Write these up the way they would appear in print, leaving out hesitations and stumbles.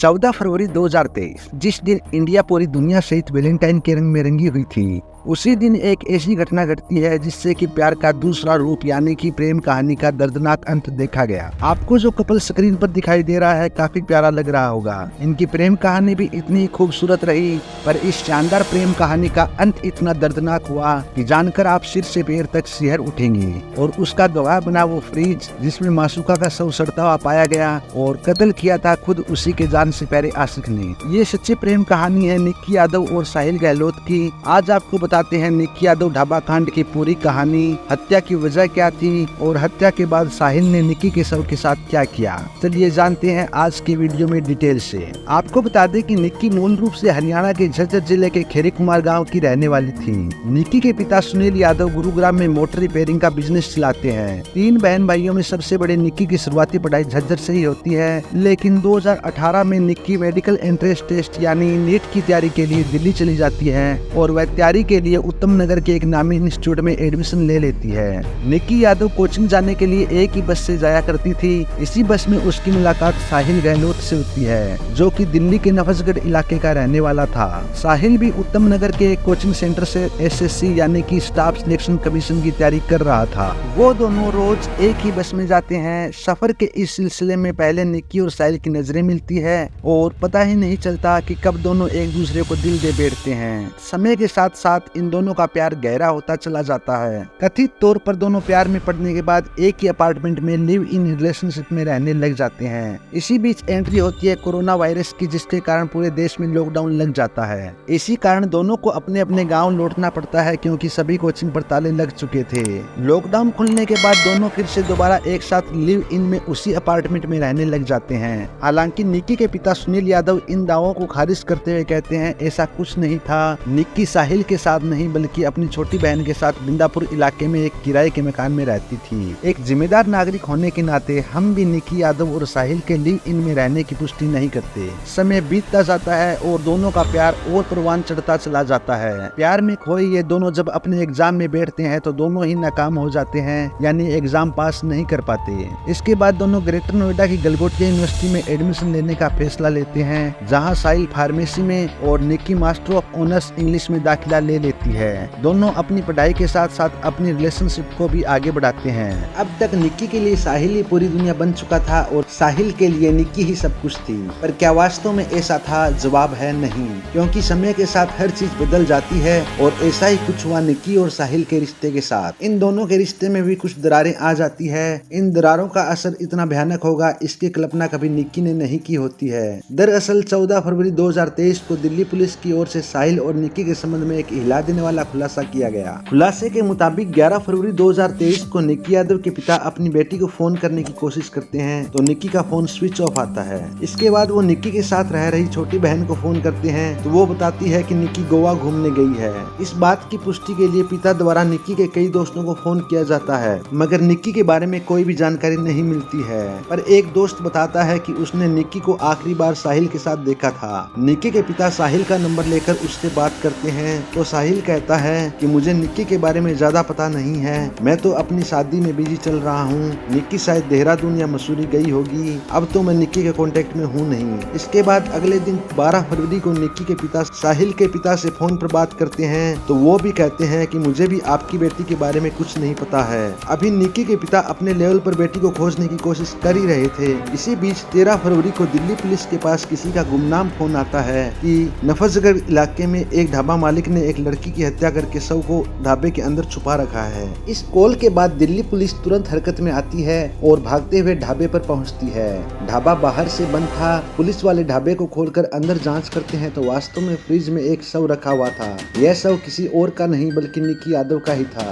14 फरवरी 2023 जिस दिन इंडिया पूरी दुनिया सहित वैलेंटाइन के रंग में रंगी हुई थी, उसी दिन एक ऐसी घटना घटती है जिससे कि प्यार का दूसरा रूप यानी कि प्रेम कहानी का दर्दनाक अंत देखा गया। आपको जो कपल स्क्रीन पर दिखाई दे रहा है काफी प्यारा लग रहा होगा। इनकी प्रेम कहानी भी इतनी खूबसूरत रही, पर इस शानदार प्रेम कहानी का अंत इतना दर्दनाक हुआ कि जानकर आप सिर से पैर तक सिहर उठेंगे। और उसका गवाह बना वो फ्रिज जिसमें मासूका का शव सड़ता हुआ पाया गया और कत्ल किया था खुद उसी के जान से प्यारे आशिक ने। ये सच्ची प्रेम कहानी है निक्की यादव और साहिल गहलोत की। आज आपको बताते हैं निक्की यादव ढाबा कांड की पूरी कहानी, हत्या की वजह क्या थी और हत्या के बाद साहिल ने निक्की के शव के साथ क्या किया। चलिए जानते हैं आज की वीडियो में डिटेल से। आपको बता दें कि निक्की मूल रूप से हरियाणा के झज्जर जिले के खेरी कुमार गाँव की रहने वाली थी। निक्की के पिता सुनील यादव गुरुग्राम में मोटर रिपेयरिंग का बिजनेस चलाते हैं। 3 बहन भाइयों में सबसे बड़े निक्की की शुरुआती पढ़ाई झज्जर से ही होती है, लेकिन 2018 में निक्की मेडिकल एंट्रेंस टेस्ट यानी नीट की तैयारी के लिए दिल्ली चली जाती है और वह तैयारी के लिए उत्तम नगर के एक नामी इंस्टीट्यूट में एडमिशन ले लेती है। निक्की यादव कोचिंग जाने के लिए एक ही बस से जाया करती थी। इसी बस में उसकी मुलाकात साहिल गहलोत से होती है, जो कि दिल्ली के नफजगढ़ इलाके का रहने वाला था। साहिल भी उत्तम नगर के एक कोचिंग सेंटर से SSC यानी कि स्टाफ सिलेक्शन कमीशन की तैयारी कर रहा था। वो दोनों रोज एक ही बस में जाते हैं। सफर के इस सिलसिले में पहले निक्की और साहिल की नजरें मिलती है और पता ही नहीं चलता कि कब दोनों एक दूसरे को दिल दे बैठते हैं। समय के साथ साथ इन दोनों का प्यार गहरा होता चला जाता है। कथित तौर पर दोनों प्यार में पड़ने के बाद एक ही अपार्टमेंट में लिव इन रिलेशनशिप में रहने लग जाते हैं। इसी बीच एंट्री होती है कोरोना वायरस की, जिसके कारण पूरे देश में लॉकडाउन लग जाता है। इसी कारण दोनों को अपने अपने गाँव लौटना पड़ता है क्योंकि सभी कोचिंग पर ताले लग चुके थे। लॉकडाउन खुलने के बाद दोनों फिर से दोबारा एक साथ लिव इन में उसी अपार्टमेंट में रहने लग जाते हैं। हालांकि निक्की के पिता सुनील यादव इन दावों को खारिज करते हुए कहते हैं ऐसा कुछ नहीं था। निक्की साहिल के साथ नहीं बल्कि अपनी छोटी बहन के साथ बिंदापुर इलाके में एक किराए के मकान में रहती थी। एक जिम्मेदार नागरिक होने के नाते हम भी निक्की यादव और साहिल के लिव इन में रहने की पुष्टि नहीं करते। समय बीतता जाता है और दोनों का प्यार और परवान चढ़ता चला जाता है। प्यार में खोए ये दोनों जब अपने एग्जाम में बैठते हैं तो दोनों ही नाकाम हो जाते हैं, यानी एग्जाम पास नहीं कर पाते। इसके बाद दोनों ग्रेटर नोएडा की गलगोटिया यूनिवर्सिटी में एडमिशन लेने का फैसला लेते हैं, जहाँ साहिल फार्मेसी में और Nikki master of honours English में दाखिला ले लेती है। दोनों अपनी पढ़ाई के साथ साथ अपनी रिलेशनशिप को भी आगे बढ़ाते हैं। अब तक निक्की के लिए साहिल ही पूरी दुनिया बन चुका था और साहिल के लिए निक्की ही सब कुछ थी। पर क्या वास्तव में ऐसा था? जवाब है नहीं, क्योंकि समय के साथ हर चीज बदल जाती है और ऐसा ही कुछ हुआ निक्की और साहिल के रिश्ते के साथ। इन दोनों के रिश्ते में भी कुछ दरारें आ जाती है। इन दरारों का असर इतना भयानक होगा इसकी कल्पना कभी निक्की ने नहीं की होती है। दरअसल 14 फरवरी 2023 को दिल्ली पुलिस की ओर से साहिल और निक्की के संबंध में एक हिला देने वाला खुलासा किया गया। खुलासे के मुताबिक 11 फरवरी 2023 को निक्की यादव के पिता अपनी बेटी को फोन करने की कोशिश करते हैं तो निक्की का फोन स्विच ऑफ आता है। इसके बाद वो निक्की के साथ रह रही छोटी बहन को फोन करते हैं तो वो बताती है कि निक्की गोवा घूमने गई है। इस बात की पुष्टि के लिए पिता द्वारा निक्की के कई दोस्तों को फोन किया जाता है, मगर निक्की के बारे में कोई भी जानकारी नहीं मिलती है। पर एक दोस्त बताता है कि उसने निक्की को आखिरी बार साहिल के साथ देखा था। निक्की के पिता साहिल का नंबर लेकर उससे बात करते हैं तो साहिल कहता है कि मुझे निक्की के बारे में ज्यादा पता नहीं है, मैं तो अपनी शादी में बिजी चल रहा हूँ। निक्की शायद देहरादून या मसूरी गई होगी, अब तो मैं निक्की के कांटेक्ट में हूँ नहीं। इसके बाद अगले दिन 12 फरवरी को निक्की के पिता साहिल के पिता से फोन पर बात करते हैं तो वो भी कहते हैं कि मुझे भी आपकी बेटी के बारे में कुछ नहीं पता है। अभी निक्की के पिता अपने लेवल पर बेटी को खोजने की कोशिश कर ही रहे थे। इसी बीच 13 फरवरी को दिल्ली पुलिस के पास किसी का गुमनाम फोन आता है कि नफजगढ़ इलाके में एक ढाबा मालिक ने एक लड़की की हत्या करके शव को ढाबे के अंदर छुपा रखा है। इस कॉल के बाद दिल्ली पुलिस तुरंत हरकत में आती है और भागते हुए ढाबे पर पहुंचती है। ढाबा बाहर से बंद था। पुलिस वाले ढाबे को खोलकर अंदर जांच करते हैं तो वास्तव में फ्रिज में एक शव रखा हुआ था। यह शव किसी और का नहीं बल्कि निक्की यादव का ही था।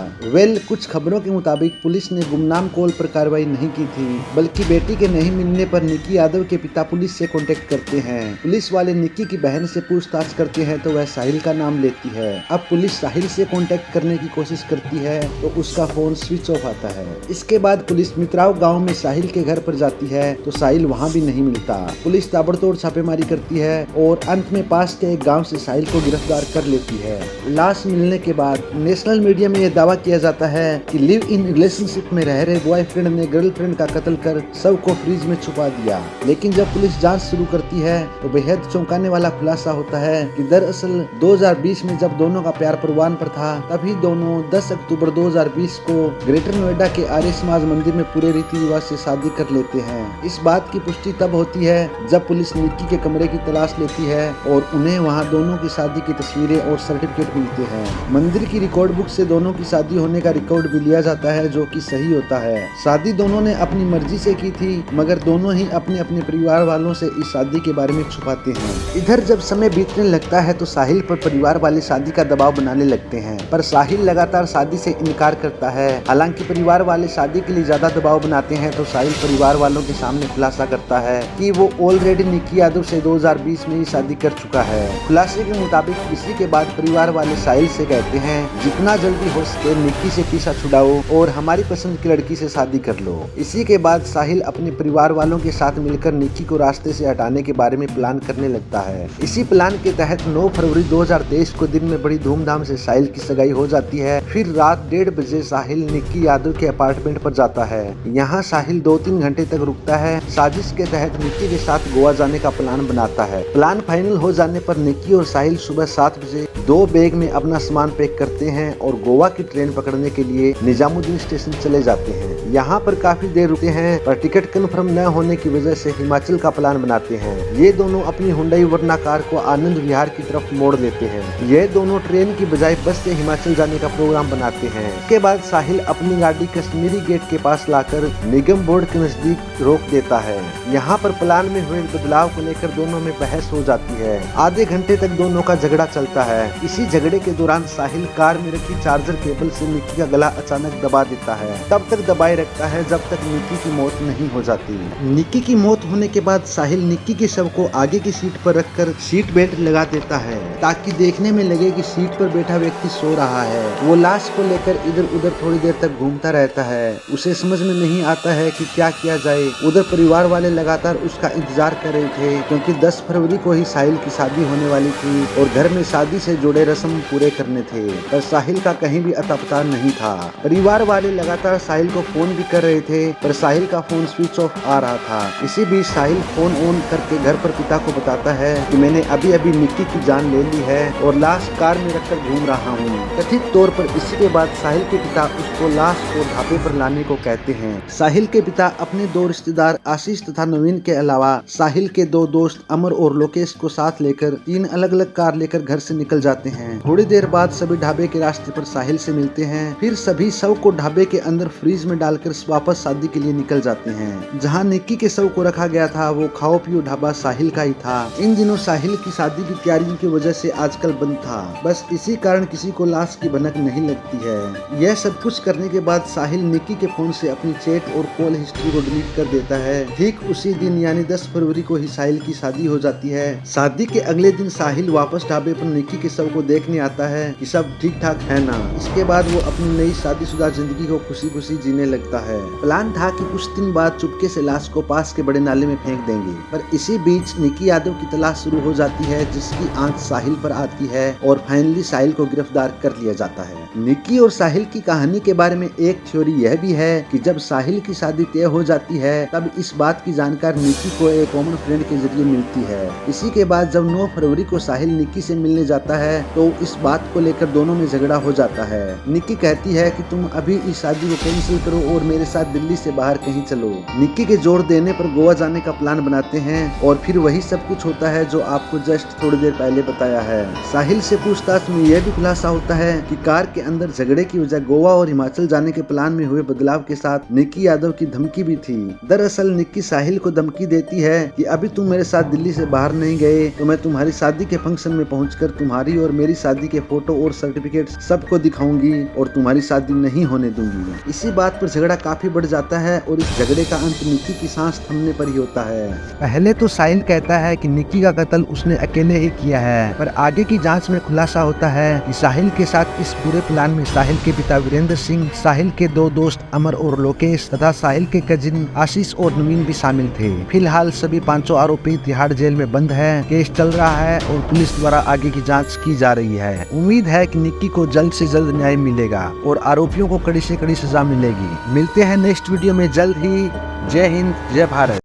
कुछ खबरों के मुताबिक पुलिस ने गुमनाम कॉल पर कार्रवाई नहीं की थी, बल्कि बेटी के नहीं मिलने पर निक्की यादव के पिता पुलिस से कांटेक्ट करते हैं। पुलिस वाले निक्की की बहन से पूछताछ करते हैं तो वह साहिल का नाम लेती है। अब अब पुलिस साहिल से कांटेक्ट करने की कोशिश करती है तो उसका फोन स्विच ऑफ आता है। इसके बाद पुलिस मित्राव गांव में साहिल के घर पर जाती है तो साहिल वहां भी नहीं मिलता। पुलिस ताबड़तोड़ छापेमारी करती है और अंत में पास के एक गांव से साहिल को गिरफ्तार कर लेती है। लाश मिलने के बाद नेशनल मीडिया में यह दावा किया जाता है कि लिव इन रिलेशनशिप में रह रहे बॉयफ्रेंड ने गर्लफ्रेंड का कत्ल कर शव को फ्रिज में छुपा दिया। लेकिन जब पुलिस जांच शुरू करती है तो बेहद चौंकाने वाला खुलासा होता है कि दरअसल 2020 में जब दोनों का प्यार परवान पर था तभी दोनों 10 अक्टूबर 2020 को ग्रेटर नोएडा के आर्य समाज मंदिर में पूरे रीति रिवाज से शादी कर लेते हैं। इस बात की पुष्टि तब होती है जब पुलिस निक्की के कमरे की तलाश लेती है और उन्हें वहां दोनों की शादी की तस्वीरें और सर्टिफिकेट मिलते हैं। मंदिर की रिकॉर्ड बुक से दोनों की शादी होने का रिकॉर्ड भी लिया जाता है जो कि सही होता है। शादी दोनों ने अपनी मर्जी से की थी मगर दोनों ही अपने अपने परिवार वालों से इस शादी के बारे में छुपाते हैं। इधर जब समय बीतने लगता है तो साहिल पर परिवार वाले शादी का दबाव बनाने लगते हैं पर साहिल लगातार शादी से इनकार करता है। हालांकि परिवार वाले शादी के लिए ज्यादा दबाव बनाते हैं तो साहिल परिवार वालों के सामने खुलासा करता है कि वो ऑलरेडी निक्की यादव से 2020 में ही शादी कर चुका है। खुलासे के मुताबिक इसी के बाद परिवार वाले साहिल से कहते हैं जितना जल्दी हो सके निक्की से पीछा छुड़ाओ और हमारी पसंद की लड़की से शादी कर लो। इसी के बाद साहिल अपने परिवार वालों के साथ मिलकर निक्की को रास्ते से हटाने के बारे में प्लान करने लगता है। इसी प्लान के तहत 9 फरवरी 2023 को दिन में बड़ी धूमधाम से साहिल की सगाई हो जाती है। फिर रात 1:30 बजे साहिल निक्की यादव के अपार्टमेंट पर जाता है। यहाँ साहिल 2-3 घंटे तक रुकता है। साजिश के तहत निक्की के साथ गोवा जाने का प्लान बनाता है। प्लान फाइनल हो जाने पर निक्की और साहिल सुबह 7 बजे 2 बैग में अपना सामान पैक करते हैं और गोवा की ट्रेन पकड़ने के लिए निजामुद्दीन स्टेशन चले जाते हैं। यहाँ पर काफी देर रुकते हैं पर टिकट कंफर्म न होने की वजह से हिमाचल का प्लान बनाते हैं। ये दोनों अपनी हुंडई वर्ना कार को आनंद विहार की तरफ मोड़ देते हैं। ये दोनों ट्रेन की बजाय बस से हिमाचल जाने का प्रोग्राम बनाते हैं। इसके बाद साहिल अपनी गाड़ी कश्मीरी गेट के पास लाकर निगम बोर्ड के नजदीक रोक देता है। यहाँ पर प्लान में हुए बदलाव को लेकर दोनों में बहस हो जाती है। आधे घंटे तक दोनों का झगड़ा चलता है। इसी झगड़े के दौरान साहिल कार में रखी चार्जर केबल से निक्की का गला अचानक दबा देता है। तब तक दबाए रखता है जब तक निक्की की मौत नहीं हो जाती। निक्की की मौत होने के बाद साहिल निक्की के शव को आगे की सीट पर रखकर सीट बेल्ट लगा देता है ताकि देखने में लगे कि सीट पर बैठा व्यक्ति सो रहा है। वो लाश को लेकर इधर उधर थोड़ी देर तक घूमता रहता है। उसे समझ में नहीं आता है कि क्या किया जाए। उधर परिवार वाले लगातार उसका इंतजार कर रहे थे क्योंकि 10 फरवरी को ही साहिल की शादी होने वाली थी और घर में शादी से जुड़े रस्म पूरे करने थे पर साहिल का कहीं भी अता पता नहीं था। परिवार वाले लगातार साहिल को फोन भी कर रहे थे पर साहिल का फोन स्विच ऑफ आ रहा था। इसी बीच साहिल फोन ऑन करके घर पर पिता को बताता है कि मैंने अभी अभी निक्की की जान ले ली है और लाश कार में रखकर घूम रहा हूँ। कथित तौर पर इसी के बाद साहिल के पिता उसको लाश को ढाबे पर लाने को कहते हैं। साहिल के पिता अपने 2 रिश्तेदार आशीष तथा नवीन के अलावा साहिल के 2 दोस्त अमर और लोकेश को साथ लेकर 3 अलग अलग कार लेकर घर से निकल जाते हैं। थोड़ी देर बाद सभी ढाबे के रास्ते पर साहिल से मिलते हैं। फिर सभी शव को ढाबे के अंदर फ्रीज में डालकर वापस शादी के लिए निकल जाते हैं। जहाँ निक्की के शव को रखा गया था वो खाओ पियो ढाबा साहिल का ही था। इन दिनों साहिल की शादी की तैयारियों की वजह से आजकल बंद था। बस इसी कारण किसी को लाश की भनक नहीं लगती है। यह सब कुछ करने के बाद साहिल निक्की के फोन से अपनी चैट और कॉल हिस्ट्री को डिलीट कर देता है। ठीक उसी दिन यानी 10 फरवरी को ही साहिल की शादी हो जाती है। शादी के अगले दिन साहिल वापस ढाबे पर निक्की के शव को देखने आता है कि सब ठीक ठाक है ना। इसके बाद वो अपनी नई शादीशुदा जिंदगी को खुशी खुशी जीने लगता है। प्लान था कि कुछ दिन बाद चुपके से लाश को पास के बड़े नाले में फेंक देंगे पर इसी बीच निक्की यादव की तलाश शुरू हो जाती है जिसकी आंच साहिल पर आती है और फाइनली साहिल को गिरफ्तार कर लिया जाता है। निक्की और साहिल की कहानी के बारे में एक थ्योरी यह भी है कि जब साहिल की शादी तय हो जाती है तब इस बात की जानकारी निक्की को एक कॉमन फ्रेंड के जरिए मिलती है। इसी के बाद जब 9 फरवरी को साहिल निक्की से मिलने जाता है तो इस बात को लेकर दोनों में झगड़ा हो जाता है। निक्की कहती है कि तुम अभी इस शादी को कैंसिल करो और मेरे साथ दिल्ली से बाहर कहीं चलो। निक्की के जोर देने पर गोवा जाने का प्लान बनाते हैं और फिर वही सब कुछ होता है जो आपको जस्ट थोड़ी देर पहले बताया है। साहिल से पूछताछ में यह भी खुलासा होता है कि कार के अंदर झगड़े की वजह गोवा और हिमाचल जाने के प्लान में हुए बदलाव के साथ निक्की यादव की धमकी भी थी। दरअसल निक्की साहिल को धमकी देती है कि अभी तुम मेरे साथ दिल्ली से बाहर नहीं गए तो मैं तुम्हारी शादी के फंक्शन में पहुंचकर तुम्हारी और मेरी शादी के फोटो और सर्टिफिकेट सबको दिखाऊंगी और तुम्हारी शादी नहीं होने दूंगी। इसी बात पर झगड़ा काफी बढ़ जाता है और इस झगड़े का अंत निक्की की सांस थमने पर ही होता है। पहले तो साहिल कहता है कि निक्की का कत्ल उसने अकेले ही किया है पर आगे की जांच में खुलासा खुलासा होता है कि साहिल के साथ इस पूरे प्लान में साहिल के पिता वीरेंद्र सिंह, साहिल के 2 दोस्त अमर और लोकेश तथा साहिल के कजिन आशीष और नवीन भी शामिल थे। फिलहाल सभी 5 आरोपी तिहाड़ जेल में बंद है। केस चल रहा है और पुलिस द्वारा आगे की जांच की जा रही है। उम्मीद है कि निक्की को जल्द से जल्द न्याय मिलेगा और आरोपियों को कड़ी से कड़ी सजा मिलेगी। मिलते हैं नेक्स्ट वीडियो में जल्द ही। जय हिंद, जय भारत।